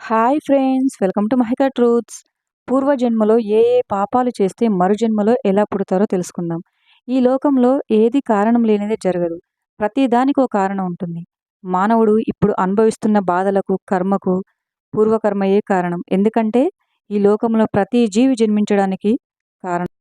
Hi friends, welcome to Mahika truths. పూర్వజన్మలో ఏ ఏ పాపాలు చేస్తే మరుజన్మలో ఎలా పుడతారో తెలుసుకుందాం. ఈ లోకంలో ఏది కారణం లేనిదే జరగదు. ప్రతి దానికి ఒక కారణం ఉంటుంది. మానవుడు ఇప్పుడు అనుభవిస్తున్న బాధలకు, కర్మకు పూర్వకర్మయే కారణం. ఎందుకంటే ఈ లోకంలో ప్రతి జీవి జన్మించడానికి కారణం.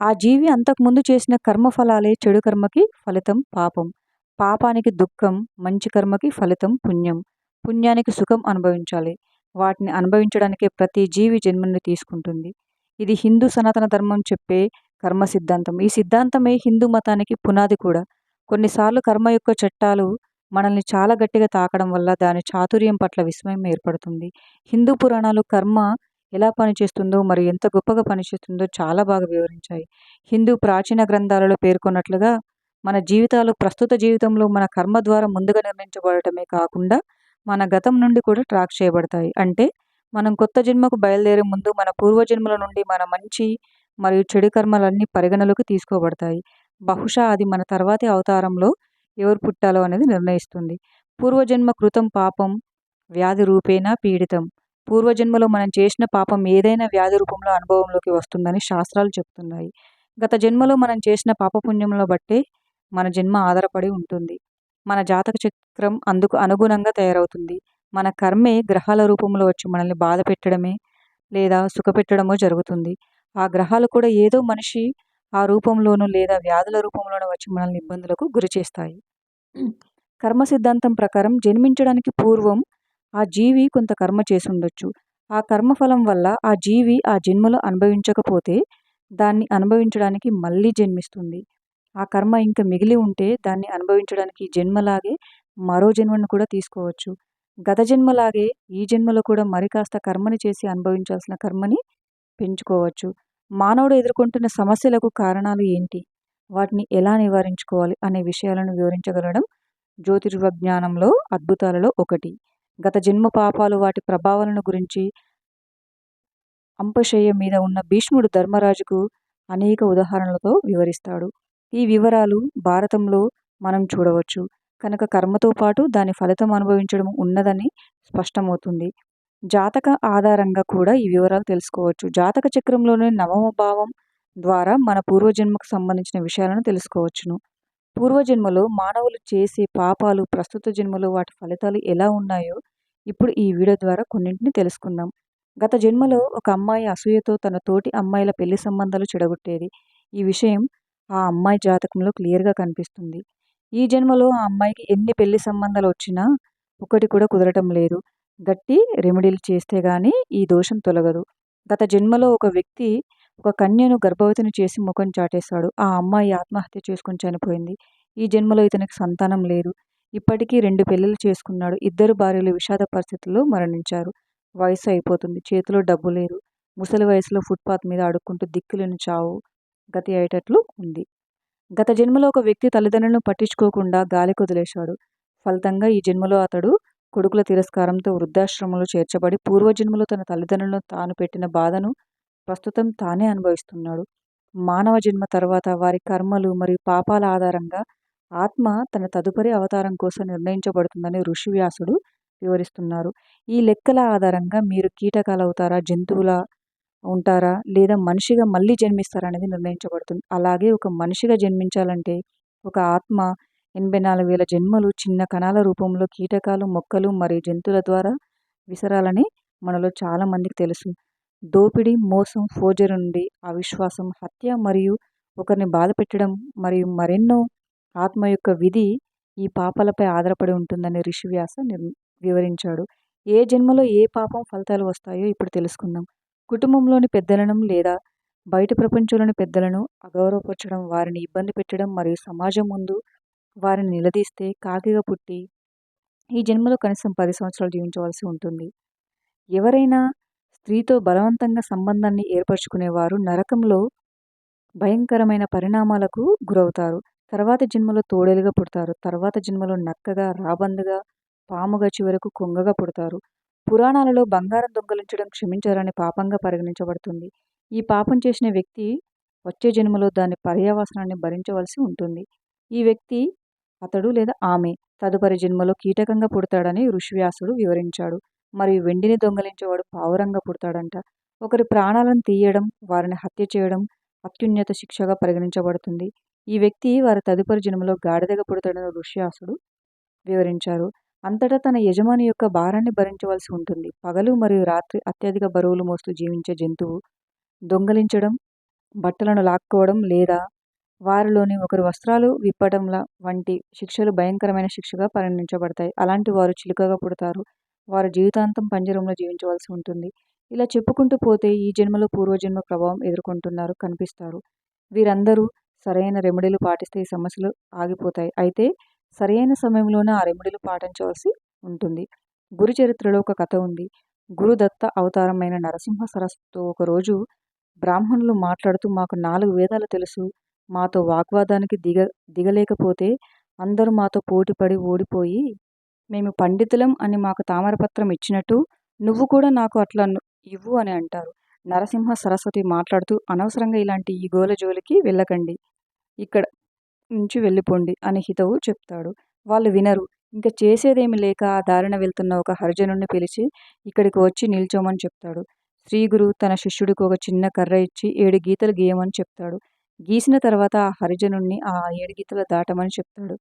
ఆ జీవి అంతకుముందు చేసిన కర్మఫలాలే చెడు కర్మకి ఫలితం పాపం. పాపానికి దుఃఖం, మంచి కర్మకి ఫలితం పుణ్యం. పుణ్యానికి సుఖం అనుభవించాలి. వాటిని అనుభవించడానికే ప్రతి జీవి జన్మని తీసుకుంటుంది. ఇది హిందూ సనాతన ధర్మం చెప్పే కర్మ సిద్ధాంతం. ఈ సిద్ధాంతమే హిందూ మతానికి పునాది కూడా. కొన్నిసార్లు కర్మ యొక్క చట్టాలు మనల్ని చాలా గట్టిగా తాకడం వల్ల దాని చాతుర్యం పట్ల విస్మయం ఏర్పడుతుంది. హిందూ పురాణాలు కర్మ ఎలా పనిచేస్తుందో మరియు ఎంత గొప్పగా పనిచేస్తుందో చాలా బాగా వివరించాయి. హిందూ ప్రాచీన గ్రంథాలలో పేర్కొన్నట్లుగా మన జీవితాలు ప్రస్తుత జీవితంలో మన కర్మ ద్వారా ముందుగా నిర్ణయించబడటమే కాకుండా మన గతం నుండి కూడా ట్రాక్ చేయబడతాయి. అంటే మనం కొత్త జన్మకు బయలుదేరే ముందు మన పూర్వజన్మల నుండి మన మంచి మరియు చెడు కర్మలన్నీ పరిగణలోకి తీసుకోబడతాయి. బహుశా అది మన తర్వాతి అవతారంలో ఎవరు పుట్టాలో అనేది నిర్ణయిస్తుంది. పూర్వజన్మ కృతం పాపం వ్యాధి రూపేణ పీడితం. పూర్వజన్మలో మనం చేసిన పాపం ఏదైనా వ్యాధి రూపంలో అనుభవంలోకి వస్తుందని శాస్త్రాలు చెప్తున్నాయి. గత జన్మలో మనం చేసిన పాపపుణ్యముల బట్టే మన జన్మ ఆధారపడి ఉంటుంది. మన జాతక చక్రం అందుకు అనుగుణంగా తయారవుతుంది. మన కర్మే గ్రహాల రూపంలో వచ్చి మనల్ని బాధ పెట్టడమే లేదా సుఖపెట్టడమో జరుగుతుంది. ఆ గ్రహాలు కూడా ఏదో మనిషి ఆ రూపంలోనూ లేదా వ్యాధుల రూపంలోనూ వచ్చి మనల్ని ఇబ్బందులకు గురి చేస్తాయి. కర్మ సిద్ధాంతం ప్రకారం జన్మించడానికి పూర్వం ఆ జీవి కొంత కర్మ చేసి ఉండొచ్చు. ఆ కర్మఫలం వల్ల ఆ జీవి ఆ జన్మలో అనుభవించకపోతే దాన్ని అనుభవించడానికి మళ్ళీ జన్మిస్తుంది. ఆ కర్మ ఇంకా మిగిలి ఉంటే దాన్ని అనుభవించడానికి ఈ జన్మలాగే మరో జన్మను కూడా తీసుకోవచ్చు. గత జన్మలాగే ఈ జన్మలో కూడా మరి కాస్త కర్మని చేసి అనుభవించాల్సిన కర్మని పెంచుకోవచ్చు. మానవుడు ఎదుర్కొంటున్న సమస్యలకు కారణాలు ఏంటి? వాటిని ఎలా నివారించుకోవాలి అనే విషయాలను వివరించగలగడం జ్యోతిర్విజ్ఞానంలో అద్భుతాలలో ఒకటి. గత జన్మ పాపాలు వాటి ప్రభావాలను గురించి అంపశయ్య మీద ఉన్న భీష్ముడు ధర్మరాజుకు అనేక ఉదాహరణలతో వివరిస్తాడు. ఈ వివరాలు భారతంలో మనం చూడవచ్చు. కనుక కర్మతో పాటు దాని ఫలితం అనుభవించడం ఉన్నదని స్పష్టమవుతుంది. జాతక ఆధారంగా కూడా ఈ వివరాలు తెలుసుకోవచ్చు. జాతక చక్రంలోని నవమ భావం ద్వారా మన పూర్వజన్మకు సంబంధించిన విషయాలను తెలుసుకోవచ్చును. పూర్వజన్మలో మానవులు చేసే పాపాలు ప్రస్తుత జన్మలో వాటి ఫలితాలు ఎలా ఉన్నాయో ఇప్పుడు ఈ వీడియో ద్వారా కొన్నింటిని తెలుసుకుందాం. గత జన్మలో ఒక అమ్మాయి అసూయతో తన తోటి అమ్మాయిల పెళ్లి సంబంధాలు చెడగొట్టేది. ఈ విషయం ఆ అమ్మాయి జాతకంలో క్లియర్గా కనిపిస్తుంది. ఈ జన్మలో ఆ అమ్మాయికి ఎన్ని పెళ్లి సంబంధాలు వచ్చినా ఒకటి కూడా కుదరటం లేదు. గట్టి రెమెడీలు చేస్తే గానీ ఈ దోషం తొలగదు. గత జన్మలో ఒక వ్యక్తి ఒక కన్యను గర్భవతిని చేసి ముఖం చాటేశాడు. ఆ అమ్మాయి ఆత్మహత్య చేసుకుని చనిపోయింది. ఈ జన్మలో ఇతనికి సంతానం లేదు. ఇప్పటికీ 2 పెళ్లిళ్ళు చేసుకున్నాడు. 2 భార్యలు విషాద పరిస్థితుల్లో మరణించారు. వయసు అయిపోతుంది. చేతిలో డబ్బు లేదు. ముసలి వయసులో ఫుట్పాత్ మీద అడుక్కుంటూ దిక్కులేని చావు గతి అయ్యేటట్లు ఉంది. గత జన్మలో ఒక వ్యక్తి తల్లిదండ్రులను పట్టించుకోకుండా గాలికి వదిలేశాడు. ఫలితంగా ఈ జన్మలో అతడు కొడుకుల తిరస్కారంతో వృద్ధాశ్రమంలో చేర్చబడి పూర్వజన్మలో తన తల్లిదండ్రులను తాను పెట్టిన బాధను ప్రస్తుతం తానే అనుభవిస్తున్నాడు. మానవ జన్మ తర్వాత వారి కర్మలు మరియు పాపాల ఆధారంగా ఆత్మ తన తదుపరి అవతారం కోసం నిర్ణయించబడుతుందని ఋషి వ్యాసుడు వివరిస్తున్నారు. ఈ లెక్కల ఆధారంగా మీరు కీటకాలు అవుతారా, జంతువుల ఉంటారా, లేదా మనిషిగా మళ్ళీ జన్మిస్తారా అనేది నిర్ణయించబడుతుంది. అలాగే ఒక మనిషిగా జన్మించాలంటే ఒక ఆత్మ 84,000 జన్మలు చిన్న కణాల రూపంలో కీటకాలు, మొక్కలు మరియు జంతువుల ద్వారా విసరాలని మనలో చాలా మందికి తెలుసు. దోపిడీ, మోసం, ఫోర్జరీ నుండి అవిశ్వాసం, హత్య మరియు ఒకరిని బాధ పెట్టడం మరియు మరెన్నో ఆత్మ యొక్క విధి ఈ పాపాలపై ఆధారపడి ఉంటుందని ఋషి వ్యాస వివరించాడు. ఏ జన్మలో ఏ పాపం ఫలితాలు వస్తాయో ఇప్పుడు తెలుసుకుందాం. కుటుంబంలోని పెద్దలను లేదా బయట ప్రపంచంలోని పెద్దలను అగౌరవపరచడం, వారిని ఇబ్బంది పెట్టడం మరియు సమాజం ముందు వారిని నిలదీస్తే కాకిగా పుట్టి ఈ జన్మలో కనీసం 10 సంవత్సరాలు జీవించవలసి ఉంటుంది. ఎవరైనా స్త్రీతో బలవంతంగా సంబంధాన్ని ఏర్పరచుకునేవారు నరకంలో భయంకరమైన పరిణామాలకు గురవుతారు. తర్వాత జన్మలో తోడేలుగా పుడతారు. తర్వాత జన్మలో నక్కగా, రాబందుగా, పాముగా, చివరకు కొంగగా పుడతారు. పురాణాలలో బంగారం దొంగిలించడం క్షమించరాని పాపంగా పరిగణించబడుతుంది. ఈ పాపం చేసిన వ్యక్తి వచ్చే జన్మలో దాని పర్యవసానాన్ని భరించవలసి ఉంటుంది. ఈ వ్యక్తి అతడు లేదా ఆమె తదుపరి జన్మలో కీటకంగా పుడతాడని ఋషివ్యాసుడు వివరించాడు. మరియు వెండిని దొంగలించేవాడు పావురంగా పుడతాడంట. ఒకరి ప్రాణాలను తీయడం, వారిని హత్య చేయడం అత్యున్నత శిక్షగా పరిగణించబడుతుంది. ఈ వ్యక్తి వారి తదుపరి జన్మలో గాడిదగా పుడతాడని ఋష్యాసుడు వివరించారు. అంతటా తన యజమాని యొక్క భారాన్ని భరించవలసి ఉంటుంది. పగలు మరియు రాత్రి అత్యధిక బరువులు మోస్తూ జీవించే జంతువు దొంగలించడం, బట్టలను లాక్కోవడం లేదా వారిలోని ఒకరి వస్త్రాలు విప్పడంల వంటి శిక్షలు భయంకరమైన శిక్షగా పరిగణించబడతాయి. అలాంటి వారు చిలుకగా పుడతారు. వారు జీవితాంతం పంజరంలో జీవించవలసి ఉంటుంది. ఇలా చెప్పుకుంటూ పోతే ఈ జన్మలో పూర్వజన్మ ప్రభావం ఎదుర్కొంటున్నారు కనిపిస్తారు. వీరందరూ సరైన రెమెడీలు పాటిస్తే ఈ సమస్యలు ఆగిపోతాయి. అయితే సరైన సమయంలోనే ఆ రెమెడీలు పాటించవలసి ఉంటుంది. గురు చరిత్రలో ఒక కథ ఉంది. గురుదత్త అవతారమైన నరసింహ సరస్సుతో ఒకరోజు బ్రాహ్మణులు మాట్లాడుతూ, మాకు 4 వేదాలు తెలుసు, మాతో వాగ్వాదానికి దిగలేకపోతే అందరూ మాతో పోటీపడి ఓడిపోయి మేము పండితులం అని మాకు తామరపత్రం ఇచ్చినట్టు నువ్వు కూడా నాకు అట్లా ఇవ్వు అని అంటారు. నరసింహ సరస్వతి మాట్లాడుతూ, అనవసరంగా ఇలాంటి ఈ గోల జోలికి వెళ్ళకండి, ఇక్కడ నుంచి వెళ్ళిపోండి అని హితవు చెప్తాడు. వాళ్ళు వినరు. ఇంకా చేసేదేమి లేక ఆ దారిన వెళ్తున్న ఒక హరిజనుడిని పిలిచి ఇక్కడికి వచ్చి నిల్చోమని చెప్తాడు. శ్రీగురు తన శిష్యుడికి ఒక చిన్న కర్ర ఇచ్చి 7 గీతలు గీయమని చెప్తాడు. గీసిన తర్వాత ఆ హరిజనుణ్ణి ఆ 7 గీతలు దాటమని చెప్తాడు.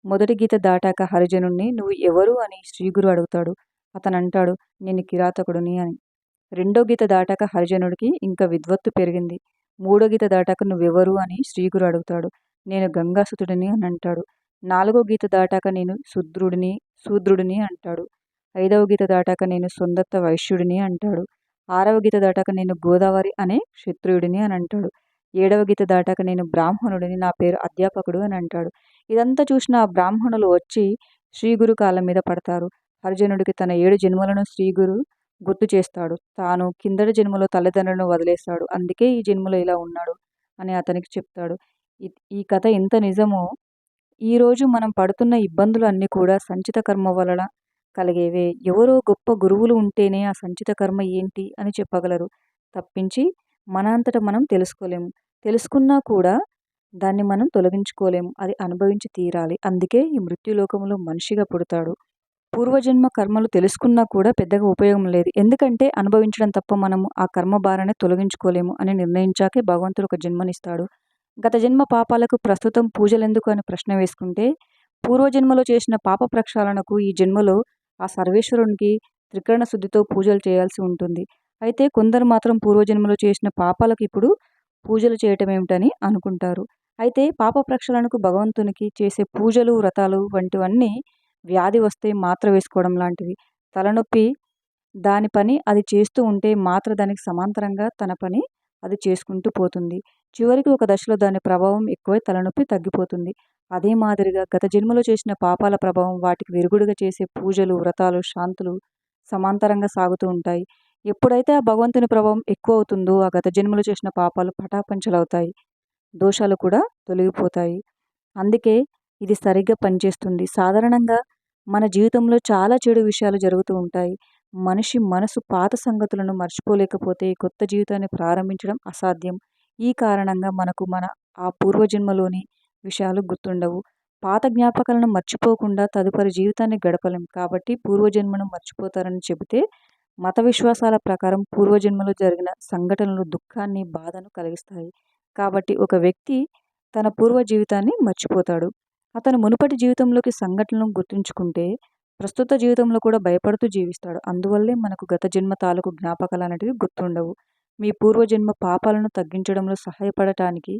మొదటి గీత దాటాక హరిజనుణ్ణి నువ్వు ఎవరు అని శ్రీగురు అడుగుతాడు. అతను అంటాడు, నేను కిరాతకుడిని అని. రెండో గీత దాటాక హరిజనుడికి ఇంకా విద్వత్తు పెరిగింది. మూడో గీత దాటాక నువ్వెవరు అని శ్రీగురు అడుగుతాడు. నేను గంగాసుతుడిని అని అంటాడు. 4వ గీత దాటాక నేను శూద్రుడిని అంటాడు. 5వ గీత దాటాక నేను సొందత్త వైశ్యుడిని అంటాడు. 6వ గీత దాటాక నేను గోదావరి అనే క్షత్రియుడిని అని అంటాడు. 7వ గీత దాటాక నేను బ్రాహ్మణుడిని, నా పేరు అధ్యాపకుడు అని అంటాడు. ఇదంతా చూసిన ఆ బ్రాహ్మణులు వచ్చి శ్రీగురు కాళ్ళ మీద పడతారు. హరిజనుడికి తన 7 జన్మలను శ్రీగురు గుర్తు చేస్తాడు. తాను కిందటి జన్మలో తల్లిదండ్రులను వదిలేశాడు, అందుకే ఈ జన్మలో ఇలా ఉన్నాడు అని అతనికి చెప్తాడు. ఈ కథ ఎంత నిజమో ఈరోజు మనం పడుతున్న ఇబ్బందులు అన్నీ కూడా సంచిత కర్మ వలన కలిగేవే. ఎవరో గొప్ప గురువులు ఉంటేనే ఆ సంచిత కర్మ ఏంటి అని చెప్పగలరు తప్పించి మన అంతట మనం తెలుసుకోలేము. తెలుసుకున్నా కూడా దాన్ని మనం తొలగించుకోలేము. అది అనుభవించి తీరాలి. అందుకే ఈ మృత్యులోకంలో మనిషిగా పుడతాడు. పూర్వజన్మ కర్మలు తెలుసుకున్నా కూడా పెద్దగా ఉపయోగం లేదు. ఎందుకంటే అనుభవించడం తప్ప మనము ఆ కర్మ భారాన్ని తొలగించుకోలేము అని నిర్ణయించాకే భగవంతుడు ఒక జన్మనిస్తాడు. గత జన్మ పాపాలకు ప్రస్తుతం పూజలెందుకు అని ప్రశ్న వేసుకుంటే, పూర్వజన్మలో చేసిన పాప ప్రక్షాళనకు ఈ జన్మలో ఆ సర్వేశ్వరునికి త్రికరణ శుద్ధితో పూజలు చేయాల్సి ఉంటుంది. అయితే కొందరు మాత్రం పూర్వజన్మలో చేసిన పాపాలకు ఇప్పుడు పూజలు చేయటం ఏమిటని అనుకుంటారు. అయితే పాప ప్రక్షాళనకు భగవంతునికి చేసే పూజలు, వ్రతాలు వంటివన్నీ వ్యాధి వస్తే మాత్ర వేసుకోవడం లాంటివి. తలనొప్పి దాని పని అది చేస్తూ ఉంటే మాత్ర దానికి సమాంతరంగా తన పని అది చేసుకుంటూ పోతుంది. చివరికి ఒక దశలో దాని ప్రభావం ఎక్కువై తలనొప్పి తగ్గిపోతుంది. అదే మాదిరిగా గత జన్మలో చేసిన పాపాల ప్రభావం వాటికి విరుగుడుగా చేసే పూజలు, వ్రతాలు, శాంతులు సమాంతరంగా సాగుతూ ఉంటాయి. ఎప్పుడైతే ఆ భగవంతుని ప్రభావం ఎక్కువ అవుతుందో ఆ గత జన్మలో చేసిన పాపాలు పటాపంచలవుతాయి, దోషాలు కూడా తొలగిపోతాయి. అందుకే ఇది సరిగ్గా పనిచేస్తుంది. సాధారణంగా మన జీవితంలో చాలా చెడు విషయాలు జరుగుతూ ఉంటాయి. మనిషి మనసు పాత సంగతులను మర్చిపోలేకపోతే కొత్త జీవితాన్ని ప్రారంభించడం అసాధ్యం. ఈ కారణంగా మనకు ఆ పూర్వజన్మలోని విషయాలు గుర్తుండవు. పాత జ్ఞాపకాలను మర్చిపోకుండా తదుపరి జీవితాన్ని గడపలేం. కాబట్టి పూర్వజన్మను మర్చిపోతారని చెబితే మత విశ్వాసాల ప్రకారం పూర్వజన్మలో జరిగిన సంఘటనలు దుఃఖాన్ని, బాధను కలిగిస్తాయి. కాబట్టి ఒక వ్యక్తి తన పూర్వ జీవితాన్ని మర్చిపోతాడు. అతను మునుపటి జీవితంలోకి సంఘటనలను గుర్తుంచుకుంటే ప్రస్తుత జీవితంలో కూడా భయపడుతూ జీవిస్తాడు. అందువల్లే మనకు గత జన్మ తాలూకు జ్ఞాపకాలు అనేటివి గుర్తుండవు. మీ పూర్వజన్మ పాపాలను తగ్గించడంలో సహాయపడటానికి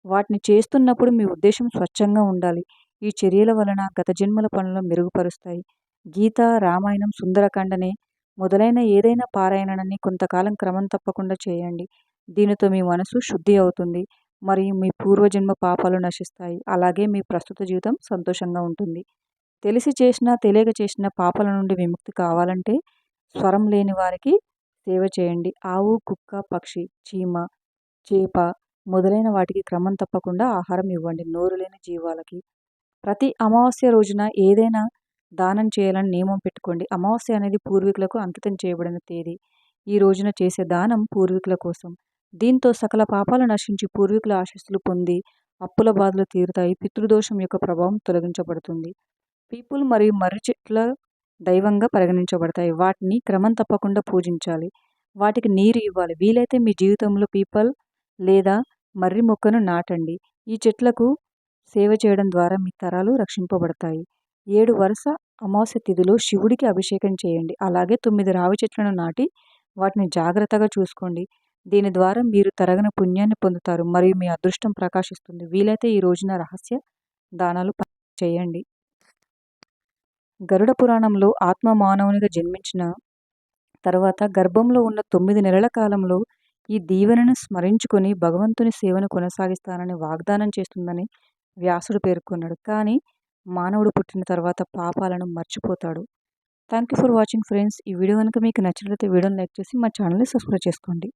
వాటిని చేస్తున్నప్పుడు మీ ఉద్దేశం స్వచ్ఛంగా ఉండాలి. ఈ చర్యల వలన గత జన్మల పనులను మెరుగుపరుస్తాయి. గీత, రామాయణం, సుందరకాండనే మొదలైన ఏదైనా పారాయణాన్ని కొంతకాలం క్రమం తప్పకుండా చేయండి. దీనితో మీ మనసు శుద్ధి అవుతుంది మరియు మీ పూర్వజన్మ పాపాలు నశిస్తాయి. అలాగే మీ ప్రస్తుత జీవితం సంతోషంగా ఉంటుంది. తెలిసి చేసినా తెలియక చేసిన పాపాల నుండి విముక్తి కావాలంటే స్వరం లేని వారికి సేవ చేయండి. ఆవు, కుక్క, పక్షి, చీమ, చేప మొదలైన వాటికి క్రమం తప్పకుండా ఆహారం ఇవ్వండి. నోరు లేని జీవాలకి ప్రతి అమావాస్య రోజున ఏదైనా దానం చేయాలని నియమం పెట్టుకోండి. అమావాస్య అనేది పూర్వీకులకు అంకితం చేయబడిన తేదీ. ఈ రోజున చేసే దానం పూర్వీకుల కోసం. దీంతో సకల పాపాలు నశించి పూర్వీకుల ఆశీస్సులు పొంది అప్పుల బాధలు తీరుతాయి. పితృదోషం యొక్క ప్రభావం తొలగించబడుతుంది. పీపుల్ మరియు మర్రి చెట్ల దైవంగా పరిగణించబడతాయి. వాటిని క్రమం తప్పకుండా పూజించాలి. వాటికి నీరు ఇవ్వాలి. వీలైతే మీ జీవితంలో పీపల్ లేదా మర్రి మొక్కను నాటండి. ఈ చెట్లకు సేవ చేయడం ద్వారా మీ తరాలు రక్షింపబడతాయి. 7 వరుస అమావాస్య తిథిలో శివుడికి అభిషేకం చేయండి. అలాగే 9 రావి చెట్లను నాటి వాటిని జాగ్రత్తగా చూసుకోండి. దీని ద్వారా మీరు తరగని పుణ్యాన్ని పొందుతారు మరియు మీ అదృష్టం ప్రకాశిస్తుంది. వీలైతే ఈ రోజున రహస్య దానాలు చేయండి. గరుడ పురాణంలో ఆత్మ మానవునిగా జన్మించిన తర్వాత గర్భంలో ఉన్న 9 నెలల కాలంలో ఈ దీవెనను స్మరించుకొని భగవంతుని సేవను కొనసాగిస్తానని వాగ్దానం చేస్తుందని వ్యాసుడు పేర్కొన్నాడు. కానీ మానవుడు పుట్టిన తర్వాత పాపాలను మర్చిపోతాడు. Thank you for watching friends. ఈ వీడియో కనుక మీకు నచ్చినట్లయితే వీడియోని లైక్ చేసి మా ఛానల్ని సబ్స్క్రైబ్ చేసుకోండి.